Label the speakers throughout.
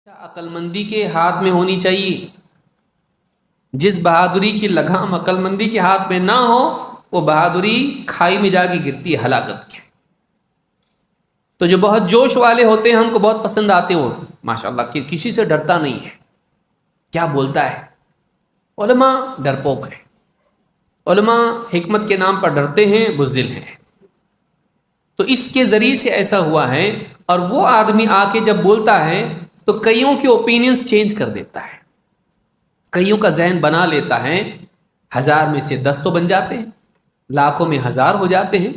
Speaker 1: عقل مندی کے ہاتھ میں ہونی چاہیے. جس بہادری کی لگام عقل مندی کے ہاتھ میں نہ ہو وہ بہادری کھائی میں جا کے گرتی ہے ہلاکت کے. تو جو بہت جوش والے ہوتے ہیں ہم کو بہت پسند آتے ہیں، وہ ماشاءاللہ کہ کسی سے ڈرتا نہیں ہے. کیا بولتا ہے؟ علماء ڈرپوک ہے، علماء حکمت کے نام پر ڈرتے ہیں، بزدل ہیں. تو اس کے ذریعے سے ایسا ہوا ہے. اور وہ آدمی آ کے جب بولتا ہے تو کئیوں کے اوپینینز چینج کر دیتا ہے، کئیوں کا ذہن بنا لیتا ہے. 1000 میں سے 10 تو بن جاتے ہیں، لاکھوں میں 1000 ہو جاتے ہیں.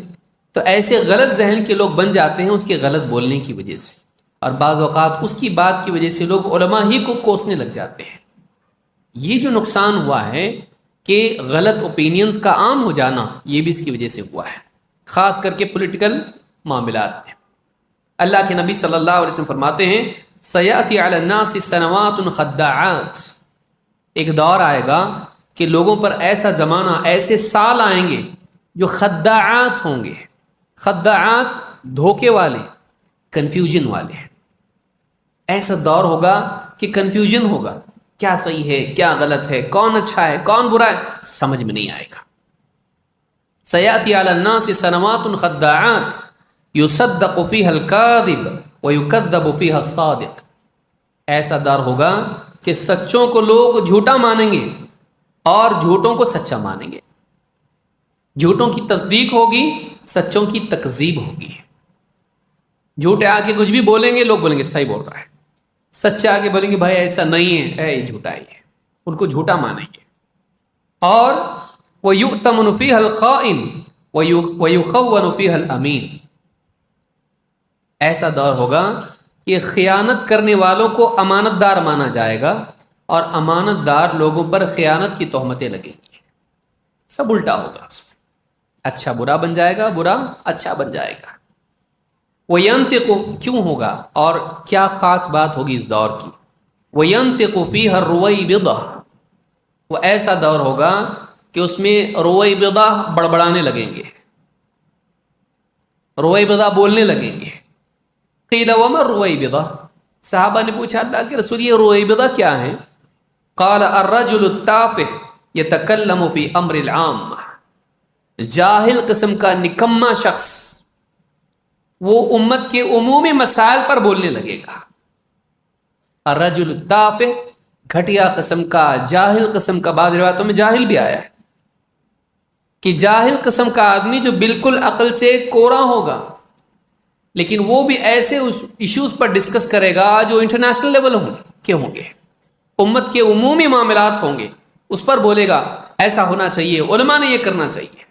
Speaker 1: تو ایسے غلط ذہن کے لوگ بن جاتے ہیں اس کے غلط بولنے کی وجہ سے، اور بعض اوقات اس کی بات کی وجہ سے لوگ علماء ہی کو کوسنے لگ جاتے ہیں. یہ جو نقصان ہوا ہے کہ غلط اوپینینز کا عام ہو جانا، یہ بھی اس کی وجہ سے ہوا ہے، خاص کر کے پولیٹیکل معاملات میں. اللہ کے نبی صلی اللہ علیہ وسلم فرماتے ہیں سیأتی علی الناس سنوات خداعات، ایک دور آئے گا کہ لوگوں پر ایسا زمانہ، ایسے سال آئیں گے جو خداعات ہوں گے. خداعات دھوکے والے، کنفیوژن والے. ایسا دور ہوگا کہ کنفیوژن ہوگا، کیا صحیح ہے کیا غلط ہے، کون اچھا ہے کون برا ہے، سمجھ میں نہیں آئے گا. سیأتی علی الناس سنوات خداعات یصدق فیہا الکاذب ویکذب فیہا الصادق. ایسا دور ہوگا کہ سچوں کو لوگ جھوٹا مانیں گے اور جھوٹوں کو سچا مانیں گے. جھوٹوں کی تصدیق ہوگی، سچوں کی تکذیب ہوگی. جھوٹے آ کے کچھ بھی بولیں گے، لوگ بولیں گے صحیح بول رہا ہے. سچے آ کے بولیں گے بھائی ایسا نہیں ہے، یہ جھوٹا ہی ہے، ان کو جھوٹا مانیں گے. اور وَيُؤْتَمَنُ فِيهَا الْخَائِنُ وَيُخَوَّنُ فِيهَا الْأَمِينُ. ایسا دور ہوگا کہ خیانت کرنے والوں کو امانت دار مانا جائے گا اور امانت دار لوگوں پر خیانت کی تہمتیں لگیں گی. سب الٹا ہوگا، اچھا برا بن جائے گا، برا اچھا بن جائے گا. وَيَنْتِقُ کیوں ہوگا اور کیا خاص بات ہوگی اس دور کی؟ وَيَنْتِقُ فِيهَا الرُّوَيْبِضَةُ. وہ ایسا دور ہوگا کہ اس میں رویبضہ بڑبڑانے لگیں گے، رویبضہ بولنے لگیں گے. قیل وما الرویبضہ، صحابہ نے پوچھا اللہ کے رسول یہ رویبضہ کیا ہے؟ قال الرجل التافہ یتکلم فی امر العام. جاہل قسم کا نکما شخص وہ امت کے عمومی مسائل پر بولنے لگے گا. الرجل التافہ گھٹیا قسم کا، جاہل قسم کا. بعض روایتوں میں جاہل بھی آیا ہے کہ جاہل قسم کا آدمی جو بالکل عقل سے کورا ہوگا، لیکن وہ بھی ایسے اس ایشوز پر ڈسکس کرے گا جو انٹرنیشنل لیول ہوں گے، امت کے عمومی معاملات ہوں گے، اس پر بولے گا ایسا ہونا چاہیے، علماء نے یہ کرنا چاہیے،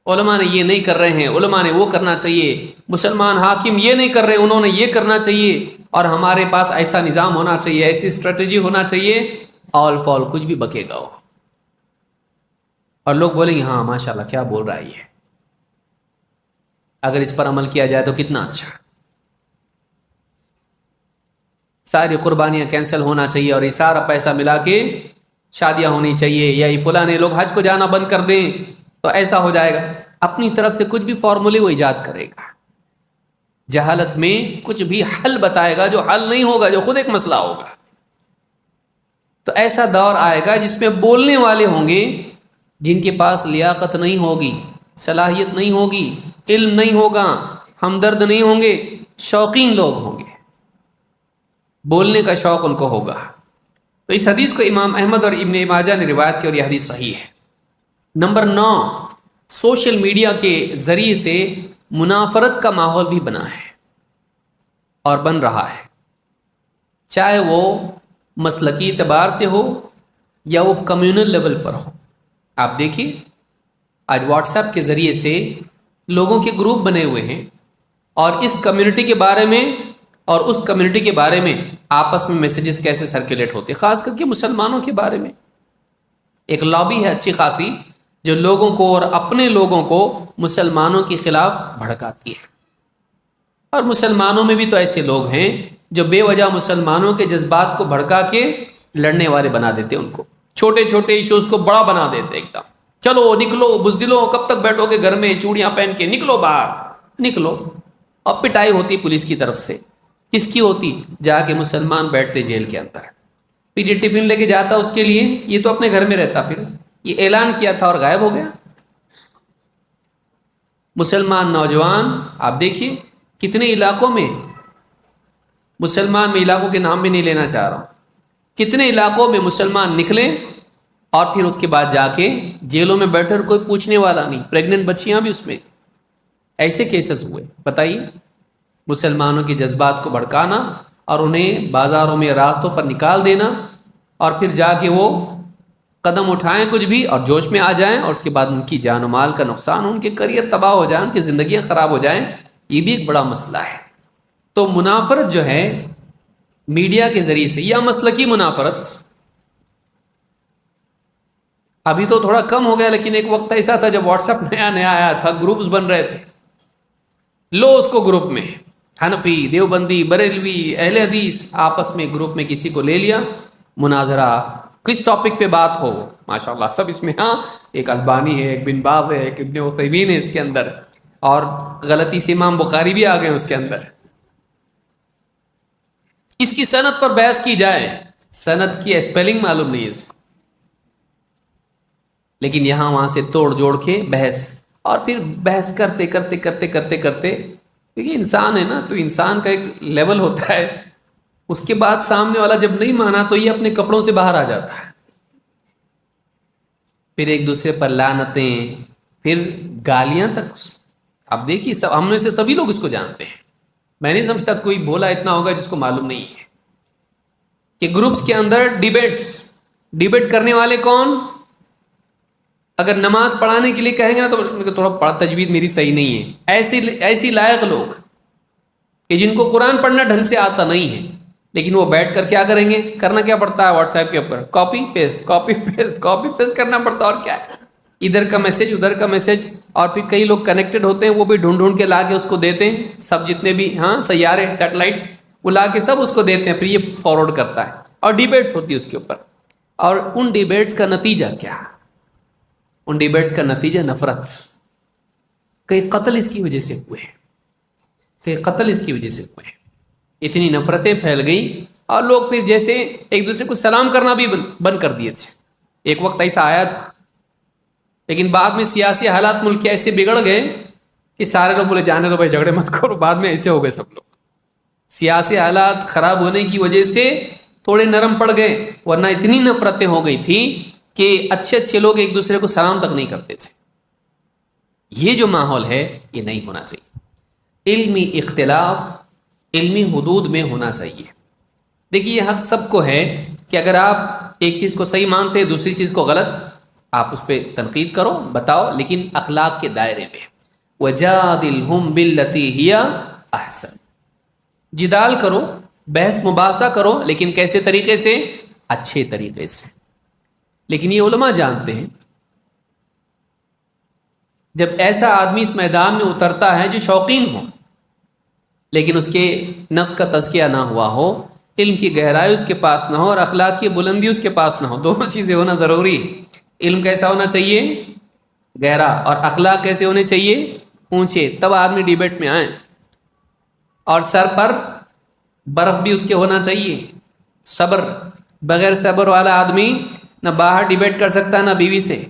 Speaker 1: علماء نے یہ نہیں کر رہے ہیں، علماء نے وہ کرنا چاہیے، مسلمان حاکم یہ نہیں کر رہے انہوں نے یہ کرنا چاہیے، اور ہمارے پاس ایسا نظام ہونا چاہیے، ایسی اسٹریٹجی ہونا چاہیے. آل فال کچھ بھی بکے گا وہ، اور لوگ بولیں گے ہاں ماشاءاللہ کیا بول رہا ہے یہ، اگر اس پر عمل کیا جائے تو کتنا اچھا. ساری قربانیاں کینسل ہونا چاہیے اور یہ سارا پیسہ ملا کے شادیاں ہونی چاہیے، یا یہ فلاں لوگ حج کو جانا بند کر دیں تو ایسا ہو جائے گا. اپنی طرف سے کچھ بھی فارمولے وہ ایجاد کرے گا، جہالت میں کچھ بھی حل بتائے گا جو حل نہیں ہوگا، جو خود ایک مسئلہ ہوگا. تو ایسا دور آئے گا جس میں بولنے والے ہوں گے جن کے پاس لیاقت نہیں ہوگی، صلاحیت نہیں ہوگی، علم نہیں ہوگا، ہمدرد نہیں ہوں گے، شوقین لوگ ہوں گے، بولنے کا شوق ان کو ہوگا. تو اس حدیث کو امام احمد اور ابن ماجہ نے روایت کی اور یہ حدیث صحیح ہے. نمبر 9، سوشل میڈیا کے ذریعے سے منافرت کا ماحول بھی بنا ہے اور بن رہا ہے، چاہے وہ مسلکی اعتبار سے ہو یا وہ کمیونل لیول پر ہو. آپ دیکھیے آج واٹس ایپ کے ذریعے سے لوگوں کے گروپ بنے ہوئے ہیں اور اس کمیونٹی کے بارے میں اور اس کمیونٹی کے بارے میں آپس میں میسیجز کیسے سرکولیٹ ہوتے، خاص کر کے مسلمانوں کے بارے میں. ایک لابی ہے اچھی خاصی جو لوگوں کو اور اپنے لوگوں کو مسلمانوں کے خلاف بھڑکاتی ہے. اور مسلمانوں میں بھی تو ایسے لوگ ہیں جو بے وجہ مسلمانوں کے جذبات کو بھڑکا کے لڑنے والے بنا دیتے، ان کو چھوٹے چھوٹے ایشوز کو بڑا بنا دیتے. ایک دم چلو نکلو بزدلو، کب تک بیٹھو گے گھر میں چوڑیاں پہن کے، نکلو باہر نکلو. اور پٹائی ہوتی پولیس کی طرف سے، کس کی ہوتی؟ جا کے مسلمان بیٹھتے جیل کے اندر، پھر یہ ٹفن لے کے جاتا اس کے لیے، یہ تو اپنے گھر میں رہتا، پھر یہ اعلان کیا تھا اور غائب ہو گیا۔ مسلمان نوجوان آپ دیکھیے کتنے علاقوں میں، مسلمان میں علاقوں کے نام بھی نہیں لینا چاہ رہا ہوں، کتنے علاقوں میں مسلمان نکلے اور پھر اس کے بعد جا کے جیلوں میں بیٹھے اور کوئی پوچھنے والا نہیں، پریگننٹ بچیاں بھی اس میں، ایسے کیسز ہوئے۔ بتائیے، مسلمانوں کے جذبات کو بھڑکانا اور انہیں بازاروں میں راستوں پر نکال دینا، اور پھر جا کے وہ قدم اٹھائیں کچھ بھی اور جوش میں آ جائیں، اور اس کے بعد ان کی جان و مال کا نقصان، ان کے کریئر تباہ ہو جائیں، ان کی زندگیاں خراب ہو جائیں، یہ بھی ایک بڑا مسئلہ ہے۔ تو منافرت جو ہے میڈیا کے ذریعے سے، یا مسلکی منافرت، ابھی تو تھوڑا کم ہو گیا، لیکن ایک وقت ایسا تھا جب واٹس ایپ نیا نیا آیا تھا، گروپس بن رہے تھے، لو اس کو گروپ میں حنفی، دیوبندی، بریلوی، اہل حدیث آپس میں گروپ میں کسی کو لے لیا، مناظرہ، کس ٹاپک پہ بات ہو، ماشاءاللہ سب اس میں، ہاں ایک البانی ہے، ایک بن باز ہے، ایک ابن عثیمین ہے اس کے اندر، اور غلطی سے امام بخاری بھی آ گئے اس کے اندر۔ اس کی سند پر بحث کی جائے، سند کی اسپیلنگ معلوم نہیں ہے اس کو، لیکن یہاں وہاں سے توڑ جوڑ کے بحث، اور پھر بحث کرتے کرتے کرتے کرتے کرتے، کیونکہ انسان ہے نا، تو انسان کا ایک لیول ہوتا ہے، اس کے بعد سامنے والا جب نہیں مانا تو یہ اپنے کپڑوں سے باہر آ جاتا ہے، پھر ایک دوسرے پر لعنتیں، پھر گالیاں تک۔ اب دیکھیے ہم میں سے سبھی لوگ اس کو جانتے ہیں، میں نہیں سمجھتا کوئی بولا اتنا ہوگا جس کو معلوم نہیں ہے کہ گروپس کے اندر ڈیبیٹ کرنے والے کون؟ اگر نماز پڑھانے کے لیے کہیں گے نا تو تھوڑا تجوید میری صحیح نہیں ہے، ایسی لائق لوگ کہ جن کو قرآن پڑھنا ڈھنگ سے آتا نہیں ہے، لیکن وہ بیٹھ کر کیا کریں گے؟ کرنا کیا پڑتا ہے؟ واٹس ایپ کے اوپر copy paste copy paste copy paste کرنا پڑتا ہے، اور کیا ہے، ادھر کا میسج ادھر کا میسج، اور پھر کئی لوگ کنیکٹڈ ہوتے ہیں، وہ بھی ڈھونڈ کے لا کے اس کو دیتے ہیں، سب جتنے بھی ہاں سیارے سیٹلائٹس وہ لا کے سب اس کو دیتے ہیں، پھر یہ فارورڈ کرتا ہے، اور ڈیبیٹس ہوتی ہے اس کے اوپر، اور ان ڈیبیٹس کا نتیجہ کیا؟ ان ڈیبیٹس کا نتیجہ نفرت، کئی قتل اس کی وجہ سے ہوئے ہیں، کئی قتل اس کی وجہ سے ہوئے ہیں، اتنی نفرتیں پھیل گئی، اور لوگ پھر جیسے ایک دوسرے کو سلام کرنا بھی بند کر دیے تھے، ایک وقت ایسا آیا تھا، لیکن بعد میں سیاسی حالات ملک کے ایسے بگڑ گئے کہ سارے لوگ بولے جانے دو بھائی، جھگڑے مت کرو، بعد میں ایسے ہو گئے سب لوگ، سیاسی حالات خراب ہونے کی وجہ سے تھوڑے نرم پڑ گئے، ورنہ اتنی نفرتیں ہو گئی تھی کہ اچھے اچھے لوگ ایک دوسرے کو سلام تک نہیں کرتے تھے۔ یہ جو ماحول ہے یہ نہیں ہونا چاہیے، علمی اختلاف علمی حدود میں ہونا چاہیے۔ دیکھیے یہ حق سب کو ہے کہ اگر آپ ایک چیز کو صحیح مانتے ہیں، دوسری چیز کو غلط، آپ اس پہ تنقید کرو، بتاؤ، لیکن اخلاق کے دائرے میں۔ وَجَادِلْهُمْ بِالَّتِي هِيَ أَحْسَنُ، جدال کرو، بحث مباحثہ کرو، لیکن کیسے طریقے سے؟ اچھے طریقے سے۔ لیکن یہ علماء جانتے ہیں جب ایسا آدمی اس میدان میں اترتا ہے جو شوقین ہو، لیکن اس کے نفس کا تزکیہ نہ ہوا ہو، علم کی گہرائی اس کے پاس نہ ہو، اور اخلاق کی بلندی اس کے پاس نہ ہو، دونوں چیزیں ہونا ضروری ہے۔ علم کیسا ہونا چاہیے؟ گہرا، اور اخلاق کیسے ہونے چاہیے؟ اونچے، تب آدمی ڈیبیٹ میں آئیں۔ اور سر پر برف بھی اس کے ہونا چاہیے، صبر، بغیر صبر والا آدمی نہ باہر ڈیبیٹ کر سکتا نہ بیوی سے۔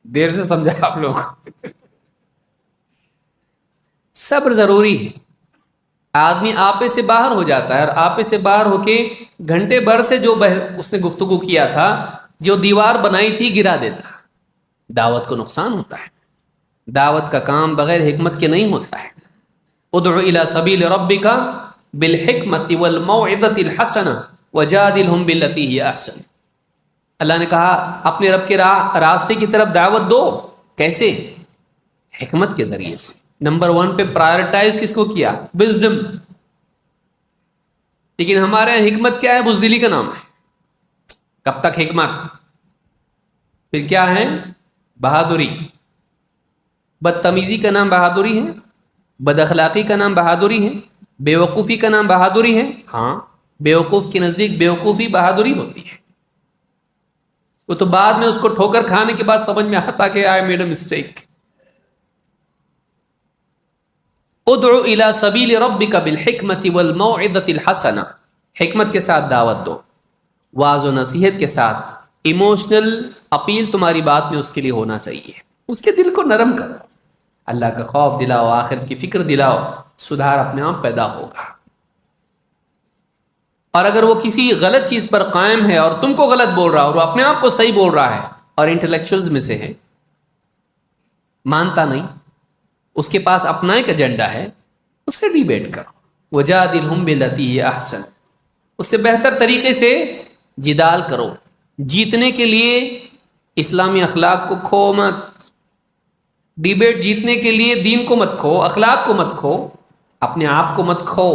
Speaker 1: دیر سے سمجھا آپ لوگ، صبر ضروری ہے۔ آدمی آپے سے باہر ہو جاتا ہے، اور آپے سے باہر ہو کے گھنٹے بھر سے جو اس نے گفتگو کیا تھا، جو دیوار بنائی تھی، گرا دیتا۔ دعوت کو نقصان ہوتا ہے، دعوت کا کام بغیر حکمت کے نہیں ہوتا ہے۔ ادع الی سبیل ربک بالحکمت والموعظۃ الحسنہ وجادلہم باللتی ہی احسن۔ اللہ نے کہا اپنے رب کے راستے کی طرف دعوت دو، کیسے؟ حکمت کے ذریعے سے۔ نمبر 1 پہ پرائرٹائز کس کو کیا؟ وزڈم۔ لیکن ہمارے یہاں حکمت کیا ہے؟ بزدلی کا نام ہے۔ کب تک حکمت؟ پھر کیا ہے؟ بہادری۔ بدتمیزی کا نام بہادری ہے، بد اخلاقی کا نام بہادری ہے، بے وقوفی کا نام بہادری ہے۔ ہاں، بے وقوف کے نزدیک بے وقوفی بہادری ہوتی ہے، وہ تو بعد میں اس کو ٹھوکر کھانے کے بعد سمجھ میں آتا کہ آئی میڈ اے مسٹیک۔ ادعو الی سبیل ربک بالحکمت والموعظۃ الحسنہ، حکمت کے ساتھ دعوت دو، واعظ و نصیحت کے ساتھ، ایموشنل اپیل تمہاری بات میں اس کے لیے ہونا چاہیے، اس کے دل کو نرم کرو، اللہ کا خوف دلاؤ، آخرت کی فکر دلاؤ، سدھار اپنے آپ پیدا ہوگا۔ اور اگر وہ کسی غلط چیز پر قائم ہے اور تم کو غلط بول رہا ہے اور وہ اپنے آپ کو صحیح بول رہا ہے اور انٹلیکچوئلز میں سے ہے، مانتا نہیں، اس کے پاس اپنا ایک ایجنڈا ہے، اس سے ڈیبیٹ کرو، وجادلہم باللتی ہی احسن، اس سے بہتر طریقے سے جدال کرو۔ جیتنے کے لیے اسلامی اخلاق کو کھو مت، ڈیبیٹ جیتنے کے لیے دین کو مت کھو، اخلاق کو مت کھو، اپنے آپ کو مت کھو۔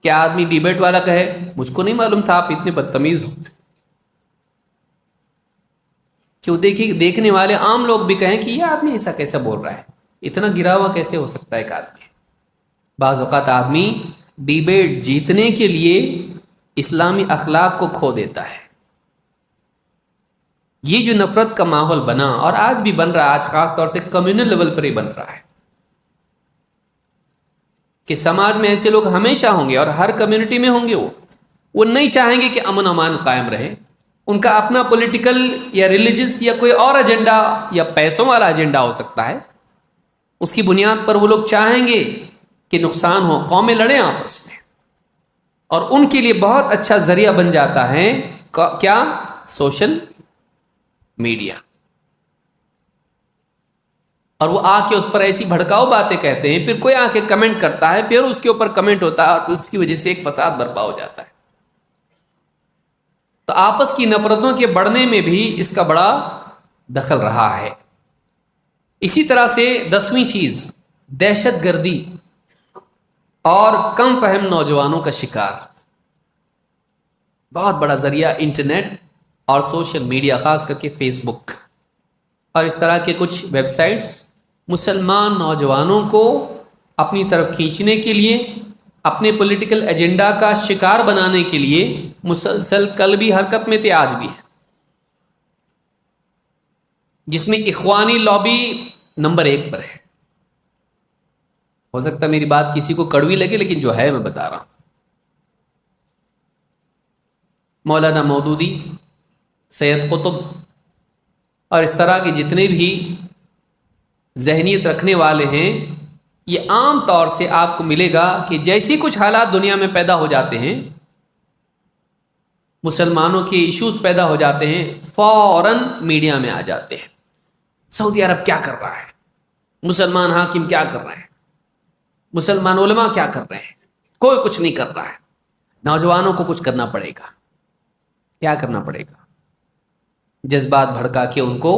Speaker 1: کیا آدمی ڈیبیٹ والا کہے مجھ کو نہیں معلوم تھا آپ اتنے بدتمیز ہو؟ کیوں دیکھنے والے عام لوگ بھی کہیں کہ یہ آدمی ایسا کیسا بول رہا ہے، اتنا گرا ہوا کیسے ہو سکتا ہے ایک آدمی؟ بعض اوقات آدمی ڈیبیٹ جیتنے کے لیے اسلامی اخلاق کو کھو دیتا ہے۔ یہ جو نفرت کا ماحول بنا اور آج بھی بن رہا ہے، آج خاص طور سے کمیونل لیول پر ہی بن رہا ہے کہ سماج میں ایسے لوگ ہمیشہ ہوں گے اور ہر کمیونٹی میں ہوں گے، وہ نہیں چاہیں گے کہ امن امان قائم رہے، ان کا اپنا پولیٹیکل یا ریلیجس یا کوئی اور ایجنڈا یا پیسوں والا ایجنڈا ہو سکتا ہے، اس کی بنیاد پر وہ لوگ چاہیں گے کہ نقصان ہو، قومیں لڑیں آپس میں، اور ان کے لیے بہت اچھا ذریعہ بن جاتا ہے کیا؟ Social media. اور وہ آ کے اس پر ایسی بھڑکاؤ باتیں کہتے ہیں، پھر کوئی آ کے کمنٹ کرتا ہے، پھر اس کے اوپر کمنٹ ہوتا ہے، اور پھر اس کی وجہ سے ایک فساد برپا ہو جاتا ہے۔ تو آپس کی نفرتوں کے بڑھنے میں بھی اس کا بڑا دخل رہا ہے۔ اسی طرح سے 10ویں چیز، دہشت گردی اور کم فہم نوجوانوں کا شکار۔ بہت بڑا ذریعہ انٹرنیٹ اور سوشل میڈیا، خاص کر کے فیس بک اور اس طرح کے کچھ ویب سائٹس، مسلمان نوجوانوں کو اپنی طرف کھینچنے کے لیے، اپنے پولیٹیکل ایجنڈا کا شکار بنانے کے لیے مسلسل کل بھی حرکت میں تھے، آج بھی ہے، جس میں اخوانی لابی نمبر 1 پر ہے۔ ہو سکتا ہے میری بات کسی کو کڑوی لگے، لیکن جو ہے میں بتا رہا ہوں۔ مولانا مودودی، سید قطب اور اس طرح کے جتنے بھی ذہنیت رکھنے والے ہیں، یہ عام طور سے آپ کو ملے گا کہ جیسی کچھ حالات دنیا میں پیدا ہو جاتے ہیں، مسلمانوں کے ایشوز پیدا ہو جاتے ہیں، فوراً میڈیا میں آ جاتے ہیں۔ سعودی عرب کیا کر رہا ہے، مسلمان حاکم کیا کر رہے ہیں، مسلمان علماء کیا کر رہے ہیں، کوئی کچھ نہیں کر رہا ہے، نوجوانوں کو کچھ کرنا پڑے گا۔ کیا کرنا پڑے گا؟ جذبات بھڑکا کے ان کو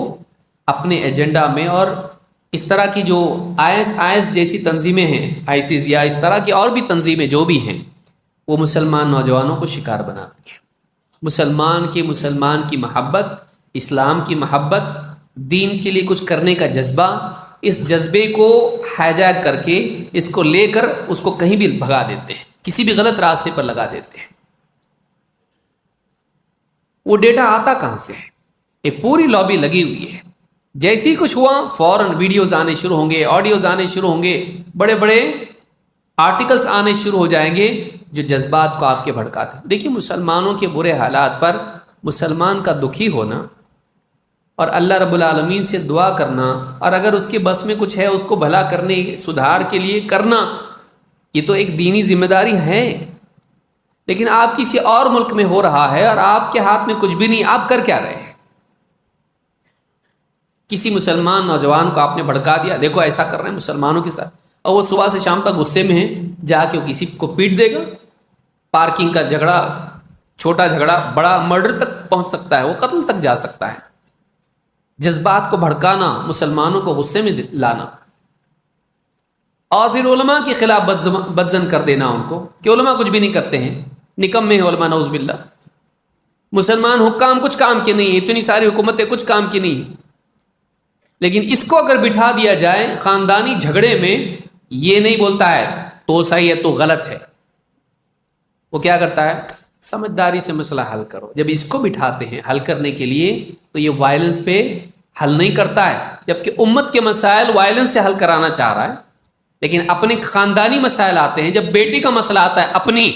Speaker 1: اپنے ایجنڈا میں، اور اس طرح کی جو IS جیسی تنظیمیں ہیں، ISIS یا اس طرح کی اور بھی تنظیمیں جو بھی ہیں، وہ مسلمان نوجوانوں کو شکار بناتی ہیں۔ مسلمان کی محبت، اسلام کی محبت، دین کے لیے کچھ کرنے کا جذبہ، اس جذبے کو ہائیجیک کر کے، اس کو لے کر اس کو کہیں بھی بھگا دیتے ہیں، کسی بھی غلط راستے پر لگا دیتے ہیں۔ وہ ڈیٹا آتا کہاں سے ہے؟ ایک پوری لابی لگی ہوئی ہے، جیسے ہی کچھ ہوا فوراً ویڈیوز آنے شروع ہوں گے، آڈیوز آنے شروع ہوں گے، بڑے بڑے آرٹیکلز آنے شروع ہو جائیں گے جو جذبات کو آپ کے بھڑکاتے ہیں۔ دیکھیے، مسلمانوں کے برے حالات پر مسلمان کا دکھی ہونا اور اللہ رب العالمین سے دعا کرنا، اور اگر اس کے بس میں کچھ ہے اس کو بھلا کرنے، سدھار کے لیے کرنا، یہ تو ایک دینی ذمہ داری ہے۔ لیکن آپ کسی اور ملک میں ہو رہا ہے اور آپ کے ہاتھ میں کچھ بھی نہیں، آپ کر کیا رہے ہیں؟ کسی مسلمان نوجوان کو آپ نے بھڑکا دیا، دیکھو ایسا کر رہے ہیں مسلمانوں کے ساتھ، اور وہ صبح سے شام تک غصے میں ہے، جا کے وہ کسی کو پیٹ دے گا، پارکنگ کا جھگڑا، چھوٹا جھگڑا بڑا مرڈر تک پہنچ سکتا ہے، وہ قتل تک جا سکتا ہے۔ جذبات کو بھڑکانا، مسلمانوں کو غصے میں لانا، اور پھر علماء کے خلاف بدظن کر دینا ان کو کہ علماء کچھ بھی نہیں کرتے ہیں، نکمے ہیں علماء، نعوذ باللہ، مسلمان حکام کچھ کام کے نہیں، اتنی ساری حکومتیں کچھ کام کی نہیں۔ لیکن اس کو اگر بٹھا دیا جائے خاندانی جھگڑے میں، یہ نہیں بولتا ہے تو صحیح ہے تو غلط ہے، وہ کیا کرتا ہے؟ سمجھداری سے مسئلہ حل کرو۔ جب اس کو بٹھاتے ہیں حل کرنے کے لیے، تو یہ وائلنس پہ حل نہیں کرتا ہے، جبکہ امت کے مسائل وائلنس سے حل کرانا چاہ رہا ہے، لیکن اپنے خاندانی مسائل آتے ہیں، جب بیٹی کا مسئلہ آتا ہے، اپنی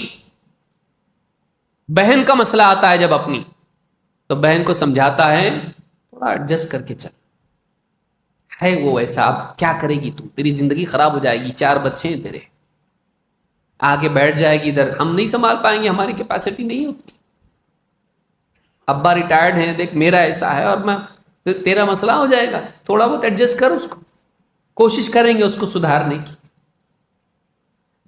Speaker 1: بہن کا مسئلہ آتا ہے جب اپنی، تو بہن کو سمجھاتا ہے تھوڑا ایڈجسٹ کر کے چل، ہے وہ ایسا، اب کیا کرے گی تو، تیری زندگی خراب ہو جائے گی، 4 بچے ہیں تیرے، آگے بیٹھ جائے گی ادھر، ہم نہیں سنبھال پائیں گے، ہماری کیپیسٹی نہیں ہوتی، ابا ریٹائرڈ ہیں، دیکھ میرا ایسا ہے، اور میں تیرا مسئلہ ہو جائے گا، تھوڑا بہت ایڈجسٹ کر، اس کو کوشش کریں گے اس کو سدھارنے کی۔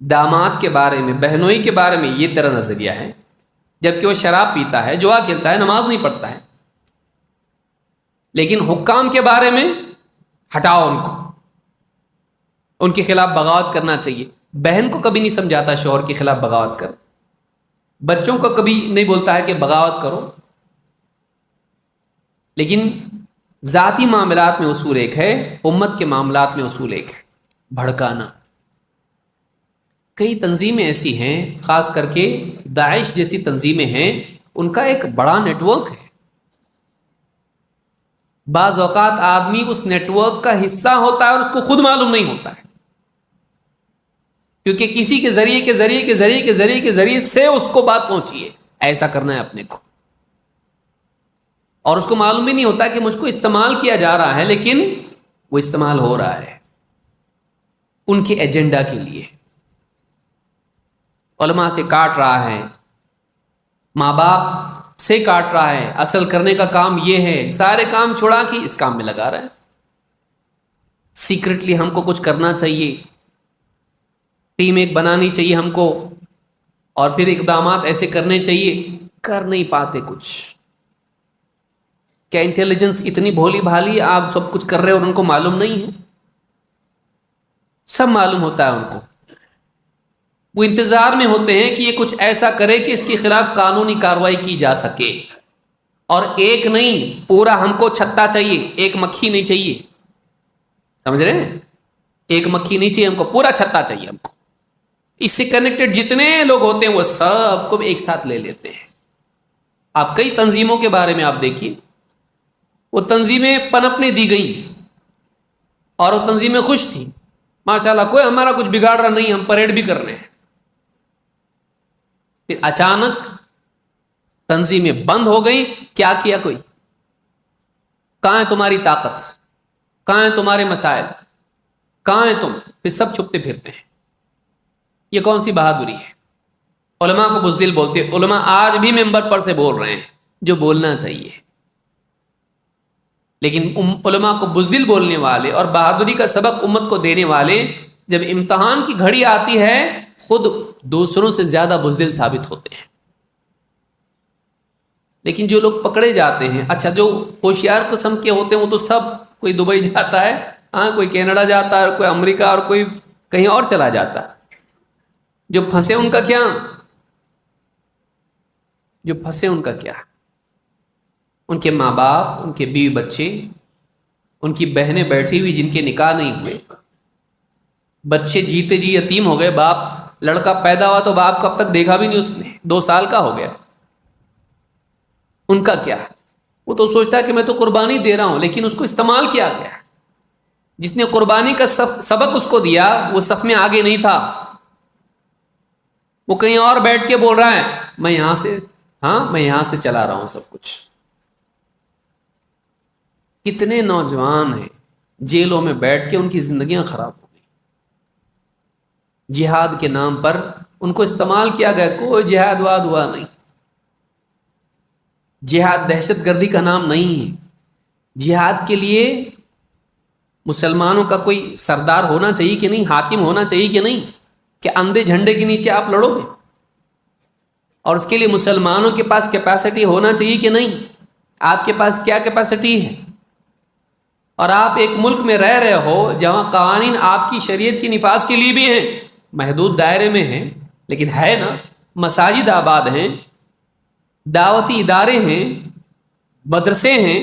Speaker 1: داماد کے بارے میں، بہنوئی کے بارے میں یہ تیرا نظریہ ہے، جبکہ وہ شراب پیتا ہے، جوا کھیلتا ہے، نماز نہیں پڑھتا ہے، لیکن حکام کے بارے میں ہٹاؤ ان کو، ان کے خلاف بغاوت کرنا چاہیے۔ بہن کو کبھی نہیں سمجھاتا شوہر کے خلاف بغاوت کر، بچوں کو کبھی نہیں بولتا ہے کہ بغاوت کرو، لیکن ذاتی معاملات میں اصول ایک ہے، امت کے معاملات میں اصول ایک ہے، بھڑکانا۔ کئی تنظیمیں ایسی ہیں، خاص کر کے داعش جیسی تنظیمیں ہیں، ان کا ایک بڑا نیٹ ورک ہے، بعض اوقات آدمی اس نیٹ ورک کا حصہ ہوتا ہے اور اس کو خود معلوم نہیں ہوتا ہے، کیونکہ کسی کے ذریعے سے اس کو بات پہنچی ہے، ایسا کرنا ہے اپنے کو، اور اس کو معلوم بھی نہیں ہوتا کہ مجھ کو استعمال کیا جا رہا ہے، لیکن وہ استعمال ہو رہا ہے ان کے ایجنڈا کے لیے، علماء سے کاٹ رہا ہے، ماں باپ سے کاٹ رہا ہے، اصل کرنے کا کام یہ ہے، سارے کام چھوڑا کے اس کام میں لگا رہا ہے۔ سیکرٹلی ہم کو کچھ کرنا چاہیے، ٹیم ایک بنانی چاہیے ہم کو، اور پھر اقدامات ایسے کرنے چاہیے، کر نہیں پاتے کچھ۔ کیا انٹیلیجنس اتنی بھولی بھالی، آپ سب کچھ کر رہے اور ان کو معلوم نہیں ہے؟ سب معلوم ہوتا ہے ان کو، وہ انتظار میں ہوتے ہیں کہ یہ کچھ ایسا کرے کہ اس کے خلاف قانونی کارروائی کی جا سکے، اور ایک نہیں، پورا ہم کو چھتا چاہیے، ایک مکھی نہیں چاہیے، سمجھ رہے ہیں؟ ایک مکھی نہیں چاہیے ہم کو، پورا چھتا چاہیے ہم کو۔ اس سے کنیکٹڈ جتنے لوگ ہوتے ہیں وہ سب کو ایک ساتھ لے لیتے ہیں۔ آپ کئی تنظیموں کے بارے میں آپ دیکھیے، وہ تنظیمیں پنپنے دی گئیں اور وہ تنظیمیں خوش تھیں، ماشاءاللہ کوئی ہمارا کچھ بگاڑ رہا نہیں، ہم پریڈ بھی کر رہے ہیں۔ پھر اچانک تنظیمیں بند ہو گئی، کیا کیا کوئی؟ کہاں ہے تمہاری طاقت؟ کہاں ہیں تمہارے مسائل؟ کہاں ہیں تم؟ پھر سب چھپتے پھرتے ہیں۔ یہ کون سی بہادری ہے؟ علماء کو بزدل بولتے ہیں، علماء آج بھی ممبر پر سے بول رہے ہیں جو بولنا چاہیے، لیکن علماء کو بزدل بولنے والے اور بہادری کا سبق امت کو دینے والے جب امتحان کی گھڑی آتی ہے خود دوسروں سے زیادہ بزدل ثابت ہوتے ہیں۔ لیکن جو لوگ پکڑے جاتے ہیں، اچھا جو ہوشیار قسم کے ہوتے ہیں وہ تو سب، کوئی دبئی جاتا ہے، ہاں کوئی کینیڈا جاتا ہے، اور کوئی امریکہ، اور کوئی کہیں اور چلا جاتا ہے۔ جو پھنسے ان کا کیا؟ جو پھنسے ان کا کیا؟ ان کے ماں باپ، ان کے بیوی بچے، ان کی بہنیں بیٹھی ہوئی جن کے نکاح نہیں ہوئے، بچے جیتے جی یتیم ہو گئے، باپ، لڑکا پیدا ہوا تو باپ کو اب تک دیکھا بھی نہیں اس نے، 2 سال کا ہو گیا، ان کا کیا؟ وہ تو سوچتا ہے کہ میں تو قربانی دے رہا ہوں، لیکن اس کو استعمال کیا گیا۔ جس نے قربانی کا سبق اس کو دیا وہ صف میں آگے نہیں تھا، وہ کہیں اور بیٹھ کے بول رہا ہے میں یہاں سے چلا رہا ہوں سب کچھ۔ کتنے نوجوان ہیں جیلوں میں بیٹھ کے ان کی زندگیاں خراب ہو گئی، جہاد کے نام پر ان کو استعمال کیا گیا، کوئی جہاد واد ہوا نہیں۔ جہاد دہشت گردی کا نام نہیں ہے، جہاد کے لیے مسلمانوں کا کوئی سردار ہونا چاہیے کہ نہیں، حاکم ہونا چاہیے کہ نہیں، کہ اندھے جھنڈے کے نیچے آپ لڑو گے؟ اور اس کے لیے مسلمانوں کے پاس کیپیسٹی ہونا چاہیے کہ نہیں؟ آپ کے پاس کیا کیپیسٹی ہے؟ اور آپ ایک ملک میں رہ رہے ہو جہاں قوانین آپ کی شریعت کی نفاذ کے لیے بھی ہیں، محدود دائرے میں ہیں، لیکن ہے نا، مساجد آباد ہیں، دعوتی ادارے ہیں، مدرسے ہیں،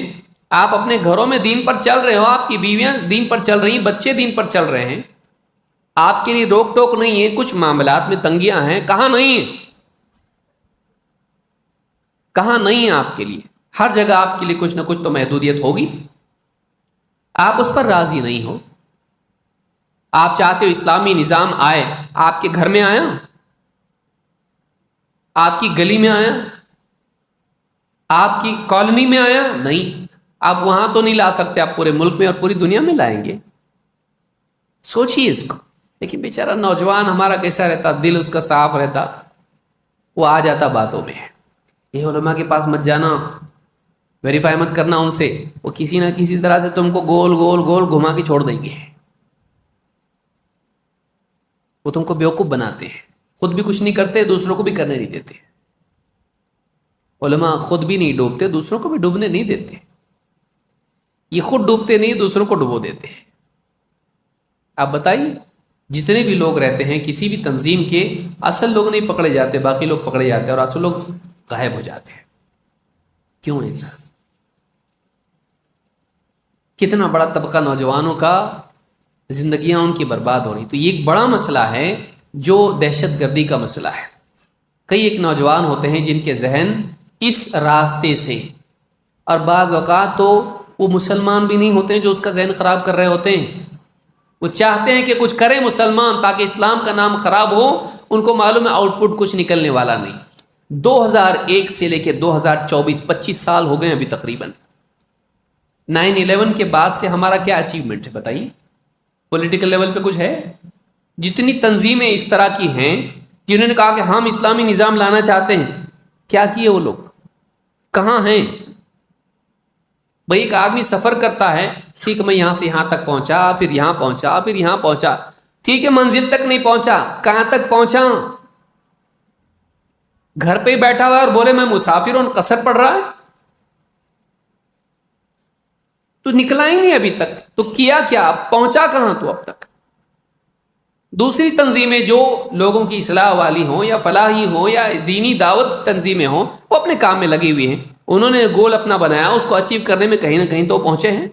Speaker 1: آپ اپنے گھروں میں دین پر چل رہے ہو، آپ کی بیویاں دین پر چل رہی ہیں، بچے دین پر چل رہے ہیں، آپ کے لیے روک ٹوک نہیں ہے، کچھ معاملات میں تنگیاں ہیں، کہاں نہیں ہیں؟ کہاں نہیں ہے آپ کے لیے؟ ہر جگہ آپ کے لیے کچھ نہ کچھ تو محدودیت ہوگی۔ آپ اس پر راضی نہیں ہو، آپ چاہتے ہو اسلامی نظام آئے، آپ کے گھر میں آیا، آپ کی گلی میں آیا، آپ کی کالونی میں آیا؟ نہیں، آپ وہاں تو نہیں لا سکتے، آپ پورے ملک میں اور پوری دنیا میں لائیں گے. سوچیے اس کو. لیکن بیچارہ نوجوان ہمارا کیسا رہتا، دل اس کا صاف رہتا، وہ آ جاتا باتوں میں. یہ علماء کے پاس مت جانا، ویریفائی مت کرنا ان سے، وہ کسی نہ کسی طرح سے تم کو گول گول گول گھما کے چھوڑ دیں گے. وہ تم کو بیوقوف بناتے ہیں، خود بھی کچھ نہیں کرتے، دوسروں کو بھی کرنے نہیں دیتے. علماء خود بھی نہیں ڈوبتے، دوسروں کو بھی ڈوبنے نہیں دیتے. یہ خود ڈوبتے نہیں، دوسروں کو ڈبو دیتے ہیں. آپ بتائیے، جتنے بھی لوگ رہتے ہیں کسی بھی تنظیم کے، اصل لوگ نہیں پکڑے جاتے، باقی لوگ پکڑے جاتے ہیں، اور اصل لوگ غائب ہو جاتے ہیں. کیوں ایسا؟ کتنا بڑا طبقہ نوجوانوں کا زندگیاں ان کی برباد ہو رہی. تو یہ ایک بڑا مسئلہ ہے جو دہشت گردی کا مسئلہ ہے. کئی ایک نوجوان ہوتے ہیں جن کے ذہن اس راستے سے، اور بعض اوقات تو وہ مسلمان بھی نہیں ہوتے ہیں جو اس کا ذہن خراب کر رہے ہوتے ہیں. وہ چاہتے ہیں کہ کچھ کریں مسلمان تاکہ اسلام کا نام خراب ہو. ان کو معلوم ہے آؤٹ پٹ کچھ نکلنے والا نہیں. 2001 سے لے کے 2024 25 سال ہو گئے ابھی تقریباً. 9/11 کے بعد سے ہمارا کیا اچیومنٹ ہے بتائیے؟ پولیٹیکل لیول پہ کچھ ہے؟ جتنی تنظیمیں اس طرح کی ہیں جنہوں نے کہا کہ ہم اسلامی نظام لانا چاہتے ہیں، کیا کیے وہ لوگ؟ کہاں ہیں؟ بھئی ایک آدمی سفر کرتا ہے، ٹھیک، میں یہاں سے یہاں تک پہنچا، پھر یہاں پہنچا، پھر یہاں پہنچا، ٹھیک ہے، منزل تک نہیں پہنچا، کہاں تک پہنچا؟ گھر پہ ہی بیٹھا ہوا اور بولے میں مسافر ہوں، قصر پڑ رہا ہے. تو نکلا ہی نہیں ابھی تک. تو کیا کیا؟ پہنچا کہاں تو اب تک؟ دوسری تنظیمیں جو لوگوں کی اصلاح والی ہوں یا فلاحی ہوں یا دینی دعوت تنظیمیں ہوں، وہ اپنے کام میں لگی ہوئی ہیں. انہوں نے گول اپنا بنایا، اس کو اچیو کرنے میں کہیں نہ کہیں تو پہنچے ہیں.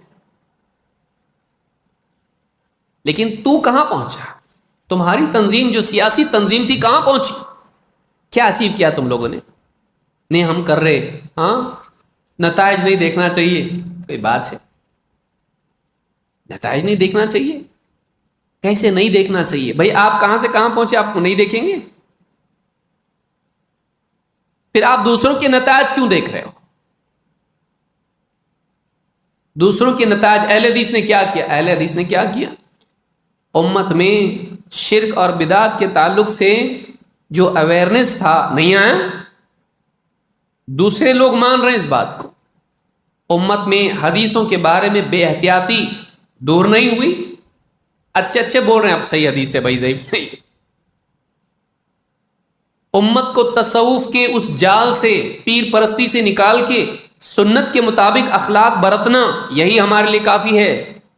Speaker 1: لیکن تو کہاں پہنچا؟ تمہاری تنظیم جو سیاسی تنظیم تھی کہاں پہنچی؟ کیا اچیو کیا تم لوگوں نے؟ نہیں ہم کر رہے، ہاں نتائج نہیں دیکھنا چاہیے. کوئی بات ہے؟ نتائج نہیں دیکھنا چاہیے؟ کیسے نہیں دیکھنا چاہیے؟ بھائی آپ کہاں سے کہاں پہنچے آپ کو نہیں دیکھیں گے؟ پھر آپ دوسروں کے نتائج کیوں دیکھ رہے ہو؟ دوسروں کے نتائج. اہل حدیث نے کیا کیا؟ اہل حدیث نے کیا کیا؟ امت میں شرک اور بدعت کے تعلق سے جو اویئرنیس تھا نہیں آیا. دوسرے لوگ مان رہے ہیں اس بات کو. امت میں حدیثوں کے بارے میں بے احتیاطی دور نہیں ہوئی. اچھے بول رہے ہیں آپ صحیح حدیث ہے بھائی، ضعیف نہیں. امت کو تصوف کے اس جال سے، پیر پرستی سے نکال کے سنت کے مطابق اخلاق برتنا، یہی ہمارے لیے کافی ہے،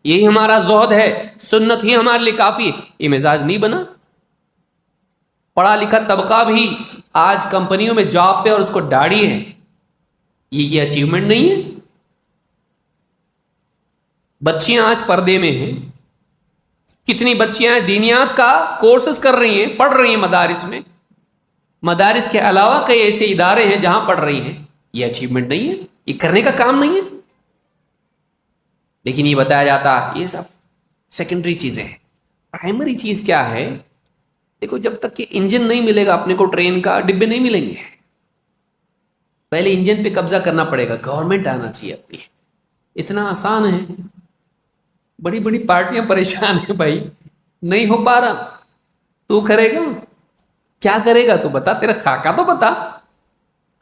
Speaker 1: یہی ہمارا زہد ہے، سنت ہی ہمارے لیے کافی ہے. یہ مزاج نہیں بنا. پڑھا لکھا طبقہ بھی آج کمپنیوں میں جاب پہ اور اس کو داڑھی ہے، یہ اچیومنٹ نہیں ہے. بچیاں آج پردے میں ہیں. کتنی بچیاں دینیات کا کورسز کر رہی ہیں، پڑھ رہی ہیں مدارس میں. مدارس کے علاوہ کئی ایسے ادارے ہیں جہاں پڑھ رہی ہیں. یہ اچیومنٹ نہیں ہے، یہ کرنے کا کام نہیں ہے. لیکن یہ بتایا جاتا یہ سب سیکنڈری چیزیں ہیں. پرائمری چیز کیا ہے؟ دیکھو، جب تک کہ انجن نہیں ملے گا اپنے کو، ٹرین کا ڈبے نہیں ملیں گے. پہلے انجن پہ قبضہ کرنا پڑے گا، گورنمنٹ آنا چاہیے اپنی. اتنا آسان ہے. بڑی بڑی پارٹیاں پریشان ہیں بھائی، نہیں ہو پا رہا. تو کرے گا کیا؟ کرے گا تو بتا، تیرا خاکہ تو بتا.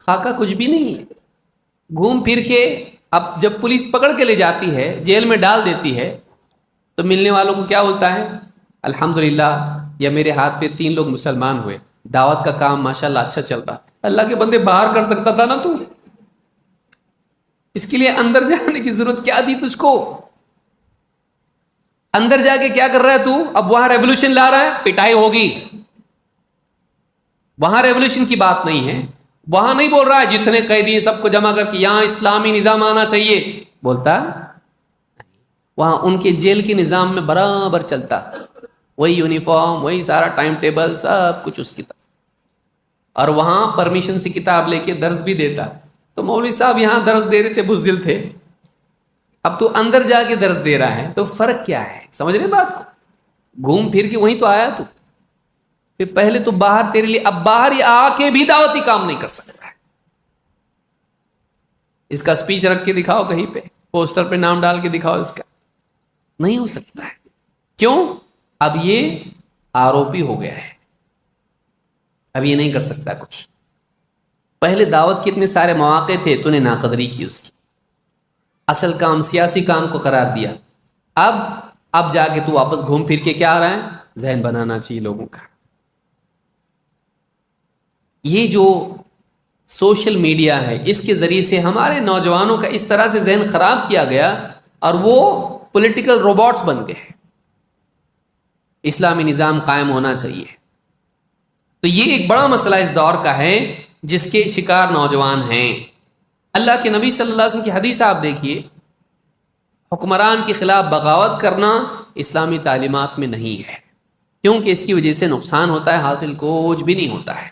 Speaker 1: خاکہ کچھ بھی نہیں ہے. گھوم پھر کے اب جب پولیس پکڑ کے لے جاتی ہے، جیل میں ڈال دیتی ہے، تو ملنے والوں کو کیا بولتا ہے؟ الحمدللہ، یا میرے ہاتھ پہ 3 لوگ مسلمان ہوئے، دعوت کا کام ماشاءاللہ اچھا چل رہا. اللہ کے بندے باہر کر سکتا تھا نا تو. اس کے لیے اندر جانے کی ضرورت کیا تھی تجھ کو؟ اندر جا کے کیا کر رہا ہے تو؟ اب وہاں ریولوشن لا رہا ہے، پٹائی ہوگی. وہاں ریولوشن کی بات نہیں ہے. وہاں نہیں بول رہا ہے جتنے قیدی ہیں سب کو جمع کر کے یہاں اسلامی نظام آنا چاہیے، بولتا. وہاں ان کے جیل کے نظام میں برابر چلتا، وہی یونیفارم، وہی سارا ٹائم ٹیبل، سب کچھ اس کی طرف. اور وہاں پرمیشن سے کتاب لے کے درس بھی دیتا. تو مولوی صاحب یہاں درس دے رہے تھے، بزدل تھے. اب تو اندر جا کے درس دے رہا ہے، تو فرق کیا ہے؟ سمجھ رہے بات کو؟ گھوم پھر کے وہیں تو آیا تو، پھر پہلے تو باہر تیرے لیے، اب باہر ہی آ کے بھی دعوتی کام نہیں کر سکتا ہے۔ اس کا اسپیچ رکھ کے دکھاؤ کہیں پہ، پوسٹر پہ نام ڈال کے دکھاؤ، اس کا نہیں ہو سکتا ہے۔ کیوں؟ اب یہ آروپی ہو گیا ہے، اب یہ نہیں کر سکتا کچھ۔ پہلے دعوت کے اتنے سارے مواقع تھے، تو نے ناقدری کی اس کی، اصل کام سیاسی کام کو قرار دیا۔ اب جا کے تو واپس گھوم پھر کے کیا آ رہا ہے؟ ذہن بنانا چاہیے لوگوں کا۔ یہ جو سوشل میڈیا ہے، اس کے ذریعے سے ہمارے نوجوانوں کا اس طرح سے ذہن خراب کیا گیا، اور وہ پولیٹیکل روبوٹس بن گئے۔ اسلامی نظام قائم ہونا چاہیے، تو یہ ایک بڑا مسئلہ اس دور کا ہے جس کے شکار نوجوان ہیں۔ اللہ کے نبی صلی اللہ علیہ وسلم کی حدیث آپ دیکھیے، حکمران کے خلاف بغاوت کرنا اسلامی تعلیمات میں نہیں ہے، کیونکہ اس کی وجہ سے نقصان ہوتا ہے، حاصل کچھ بھی نہیں ہوتا ہے۔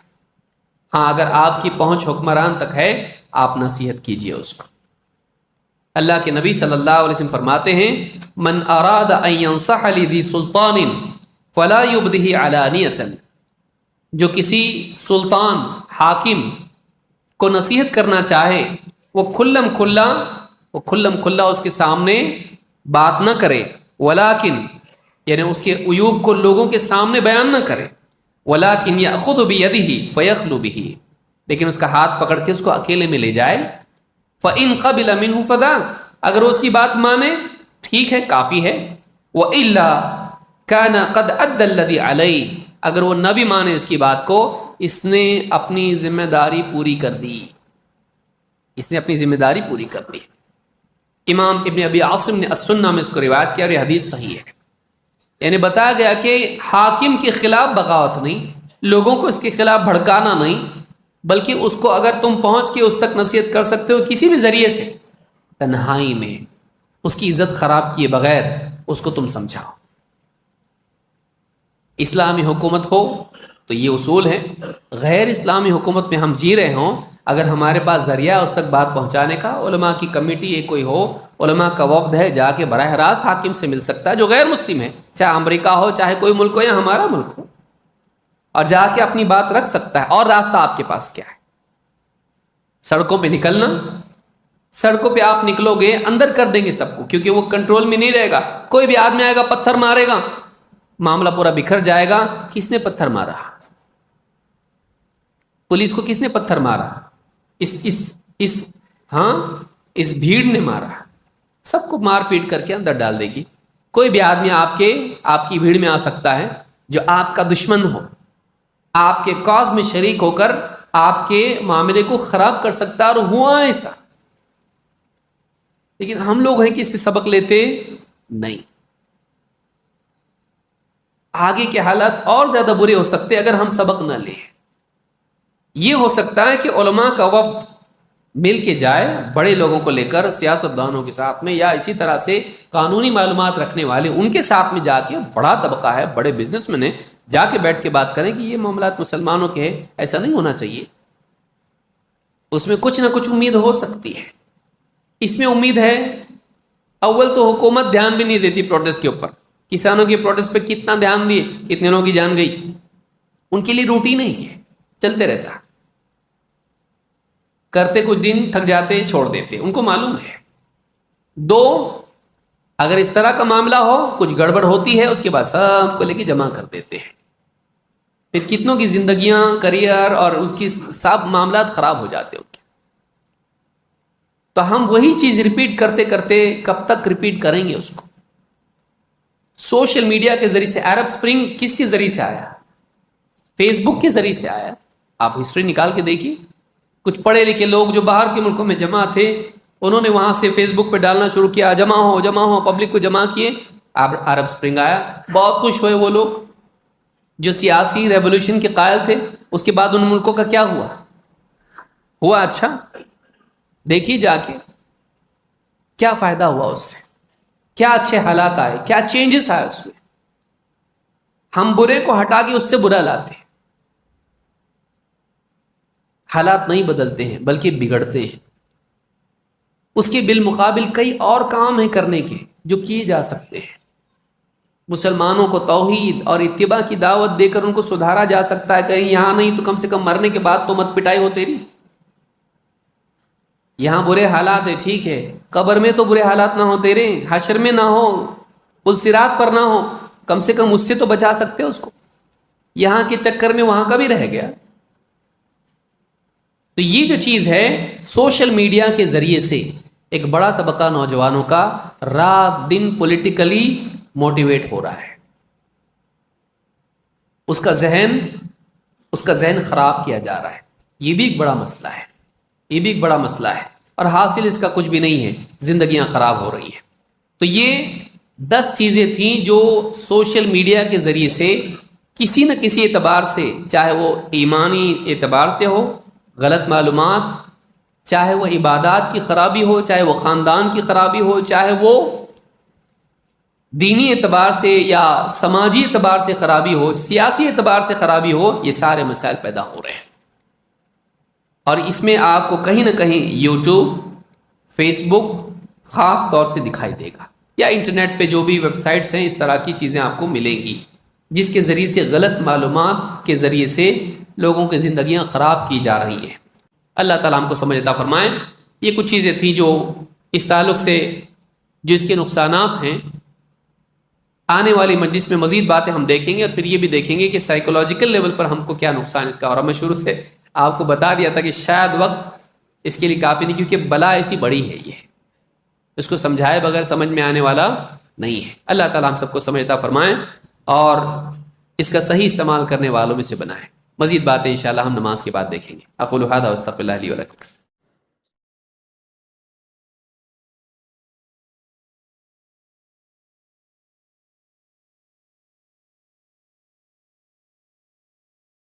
Speaker 1: ہاں، اگر آپ کی پہنچ حکمران تک ہے، آپ نصیحت کیجئے اس کو۔ اللہ کے نبی صلی اللہ علیہ وسلم فرماتے ہیں، من اراد ان ينصح لذي سلطان فلا يبده علانیۃ، جو کسی سلطان حاکم کو نصیحت کرنا چاہے، وہ کھلم کھلا اس کے سامنے بات نہ کرے، ولیکن یعنی اس کے عیوب کو لوگوں کے سامنے بیان نہ کرے، ولیکن یأخذ بیدہ فیخلو بہ، لیکن اس کا ہاتھ پکڑ کے اس کو اکیلے میں لے جائے، فإن قبل منہ فذاک، اگر وہ اس کی بات مانے ٹھیک ہے، کافی ہے، وإلا کان قد ادى الذی علیہ، اگر وہ نہ بھی مانے اس کی بات کو، اس نے اپنی ذمہ داری پوری کر دی، اس نے اپنی ذمہ داری پوری کر دی۔ امام ابن ابی عاصم نے السنہ میں اس کو روایت کیا، اور یہ حدیث صحیح ہے۔ یعنی بتایا گیا کہ حاکم کے خلاف بغاوت نہیں، لوگوں کو اس کے خلاف بھڑکانا نہیں، بلکہ اس کو اگر تم پہنچ کے اس تک نصیحت کر سکتے ہو کسی بھی ذریعے سے، تنہائی میں، اس کی عزت خراب کیے بغیر اس کو تم سمجھاؤ۔ اسلامی حکومت ہو تو یہ اصول ہے، غیر اسلامی حکومت میں ہم جی رہے ہوں، اگر ہمارے پاس ذریعہ اس تک بات پہنچانے کا، علماء کی کمیٹی ایک کوئی ہو، علماء کا وفد ہے، جا کے براہ راست حاکم سے مل سکتا ہے جو غیر مسلم ہے، چاہے امریکہ ہو، چاہے کوئی ملک ہو یا ہمارا ملک ہو، اور جا کے اپنی بات رکھ سکتا ہے۔ اور راستہ آپ کے پاس کیا ہے؟ سڑکوں پہ نکلنا، سڑکوں پہ آپ نکلو گے اندر کر دیں گے سب کو، کیونکہ وہ کنٹرول میں نہیں رہے گا، کوئی بھی آدمی آئے گا پتھر مارے گا، معاملہ پورا بکھر جائے گا۔ کس نے پتھر مارا؟ پولیس کو کس نے پتھر مارا؟ اس بھیڑ نے مارا، سب کو مار پیٹ کر کے اندر ڈال دے گی۔ کوئی بھی آدمی آپ کی بھیڑ میں آ سکتا ہے جو آپ کا دشمن ہو، آپ کے کاز میں شریک ہو کر آپ کے معاملے کو خراب کر سکتا ہے، اور ہوا ایسا۔ لیکن ہم لوگ ہیں کہ اس سے سبق لیتے نہیں۔ آگے کے حالات اور زیادہ برے ہو سکتے اگر ہم سبق نہ لیں۔ یہ ہو سکتا ہے کہ علماء کا وفد مل کے جائے بڑے لوگوں کو لے کر، سیاستدانوں کے ساتھ میں، یا اسی طرح سے قانونی معلومات رکھنے والے ان کے ساتھ میں جا کے، بڑا طبقہ ہے، بڑے بزنس مین ہیں، جا کے بیٹھ کے بات کریں کہ یہ معاملات مسلمانوں کے ہیں، ایسا نہیں ہونا چاہیے۔ اس میں کچھ نہ کچھ امید ہو سکتی ہے۔ اس میں امید ہے، اول تو حکومت دھیان بھی نہیں دیتی پروٹیسٹ کے اوپر، کسانوں کی پروٹیسٹ پہ کتنا دھیان دیے، کتنے لوگوں کی جان گئی، ان کے لیے روٹین نہیں ہے، چلتے رہتا، کرتے کچھ دن تھک جاتے چھوڑ دیتے، ان کو معلوم ہے۔ دو، اگر اس طرح کا معاملہ ہو، کچھ گڑبڑ ہوتی ہے، اس کے بعد سب کو لے کے جمع کر دیتے ہیں، پھر کتنوں کی زندگیاں، کریئر اور اس کی سب معاملات خراب ہو جاتے ہیں۔ تو ہم وہی چیز ریپیٹ کرتے کرتے کب تک ریپیٹ کریں گے اس کو؟ سوشل میڈیا کے ذریعے سے، عرب سپرنگ کس کے ذریعے سے آیا؟ فیس بک کے ذریعے سے آیا۔ آپ ہسٹری نکال کے دیکھیے، کچھ پڑھے لکھے لوگ جو باہر کے ملکوں میں جمع تھے، انہوں نے وہاں سے فیس بک پہ ڈالنا شروع کیا، جمع ہو، پبلک کو جمع کیے، عرب سپرنگ آیا۔ بہت خوش ہوئے وہ لوگ جو سیاسی ریولوشن کے قائل تھے۔ اس کے بعد ان ملکوں کا کیا ہوا اچھا، دیکھیے جا کے کیا فائدہ ہوا اس سے، کیا اچھے حالات آئے، کیا چینجز آئے اس میں۔ ہم برے کو ہٹا کے اس سے برا لاتے ہیں، حالات نہیں بدلتے ہیں بلکہ بگڑتے ہیں۔ اس کے بالمقابل کئی اور کام ہیں کرنے کے جو کیے جا سکتے ہیں. مسلمانوں کو توحید اور اتباع کی دعوت دے کر ان کو سدھارا جا سکتا ہے. کہیں یہاں نہیں تو کم سے کم مرنے کے بعد تو مت پٹائی ہو تیری. یہاں برے حالات ہے ٹھیک ہے، قبر میں تو برے حالات نہ ہو تیرے، حشر میں نہ ہو، پل صراط پر نہ ہو، کم سے کم اس سے تو بچا سکتے اس کو. یہاں کے چکر میں وہاں کا بھی رہ گیا. تو یہ جو چیز ہے سوشل میڈیا کے ذریعے سے ایک بڑا طبقہ نوجوانوں کا رات دن پولیٹیکلی موٹیویٹ ہو رہا ہے. اس کا ذہن خراب کیا جا رہا ہے. یہ بھی ایک بڑا مسئلہ ہے، یہ بھی ایک بڑا مسئلہ ہے، اور حاصل اس کا کچھ بھی نہیں ہے، زندگیاں خراب ہو رہی ہیں. تو یہ 10 چیزیں تھیں جو سوشل میڈیا کے ذریعے سے کسی نہ کسی اعتبار سے، چاہے وہ ایمانی اعتبار سے ہو، غلط معلومات، چاہے وہ عبادات کی خرابی ہو، چاہے وہ خاندان کی خرابی ہو، چاہے وہ دینی اعتبار سے یا سماجی اعتبار سے خرابی ہو، سیاسی اعتبار سے خرابی ہو، یہ سارے مسائل پیدا ہو رہے ہیں. اور اس میں آپ کو کہیں نہ کہیں یوٹیوب، فیس بک خاص طور سے دکھائی دے گا، یا انٹرنیٹ پہ جو بھی ویب سائٹس ہیں اس طرح کی چیزیں آپ کو ملیں گی، جس کے ذریعے سے غلط معلومات کے ذریعے سے لوگوں کی زندگیاں خراب کی جا رہی ہیں. اللہ تعالیٰ ہم کو سمجھ عطا فرمائے. یہ کچھ چیزیں تھیں جو اس تعلق سے جو اس کے نقصانات ہیں. آنے والی مجلس میں مزید باتیں ہم دیکھیں گے، اور پھر یہ بھی دیکھیں گے کہ سائیکولوجیکل لیول پر ہم کو کیا نقصان اس کا. اور میں شروع سے آپ کو بتا دیا تھا کہ شاید وقت اس کے لیے کافی نہیں، کیونکہ بلا ایسی بڑی ہے، یہ اس کو سمجھائے بغیر سمجھ میں آنے والا نہیں ہے. اللہ تعالیٰ ہم سب کو سمجھ عطا فرمائیں اور اس کا صحیح استعمال کرنے والوں میں سے بنائیں. مزید باتیں انشاءاللہ ہم نماز کے بعد دیکھیں گے. اقول ھذا واستغفر اللہ لی ولکم.